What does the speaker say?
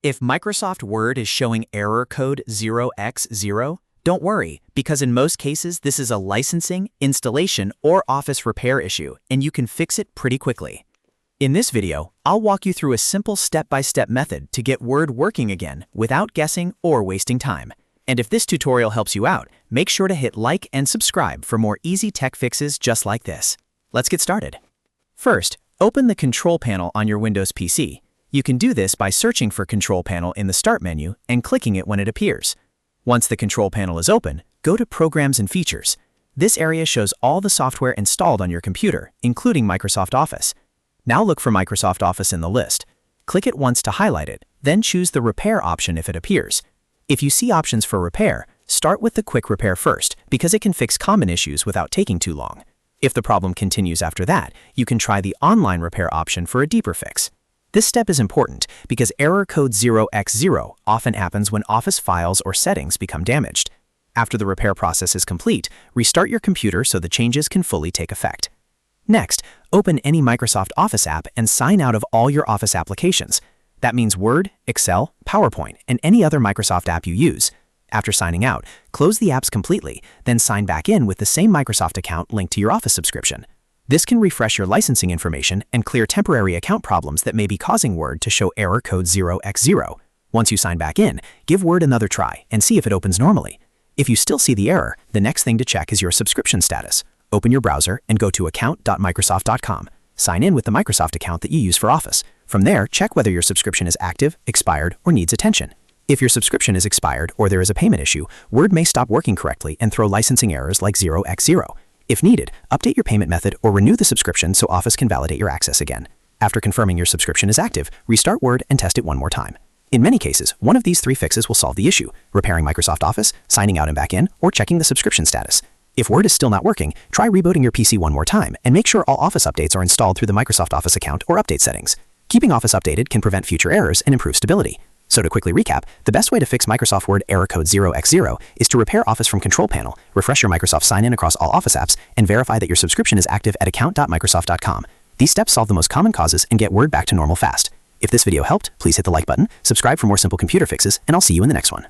If Microsoft Word is showing error code 0x0, don't worry, because in most cases this is a licensing, installation, or Office repair issue, and you can fix it pretty quickly. In this video, I'll walk you through a simple step-by-step method to get Word working again without guessing or wasting time. And if this tutorial helps you out, make sure to hit like and subscribe for more easy tech fixes just like this. Let's get started. First, open the Control Panel on your Windows PC. You can do this by searching for Control Panel in the Start menu and clicking it when it appears. Once the Control Panel is open, go to Programs and Features. This area shows all the software installed on your computer, including Microsoft Office. Now look for Microsoft Office in the list. Click it once to highlight it, then choose the Repair option if it appears. If you see options for repair, start with the Quick Repair first because it can fix common issues without taking too long. If the problem continues after that, you can try the Online Repair option for a deeper fix. This step is important because error code 0x0 often happens when Office files or settings become damaged. After the repair process is complete, restart your computer so the changes can fully take effect. Next, open any Microsoft Office app and sign out of all your Office applications. That means Word, Excel, PowerPoint, and any other Microsoft app you use. After signing out, close the apps completely, then sign back in with the same Microsoft account linked to your Office subscription. This can refresh your licensing information and clear temporary account problems that may be causing Word to show error code 0x0. Once you sign back in, give Word another try and see if it opens normally. If you still see the error, the next thing to check is your subscription status. Open your browser and go to account.microsoft.com. Sign in with the Microsoft account that you use for Office. From there, check whether your subscription is active, expired, or needs attention. If your subscription is expired or there is a payment issue, Word may stop working correctly and throw licensing errors like 0x0. If needed, update your payment method or renew the subscription so Office can validate your access again. After confirming your subscription is active, restart Word and test it one more time. In many cases, one of these three fixes will solve the issue: repairing Microsoft Office, signing out and back in, or checking the subscription status. If Word is still not working, try rebooting your PC one more time and make sure all Office updates are installed through the Microsoft Office account or update settings. Keeping Office updated can prevent future errors and improve stability. So to quickly recap, the best way to fix Microsoft Word error code 0x0 is to repair Office from Control Panel, refresh your Microsoft sign-in across all Office apps, and verify that your subscription is active at account.microsoft.com. These steps solve the most common causes and get Word back to normal fast. If this video helped, please hit the like button, subscribe for more simple computer fixes, and I'll see you in the next one.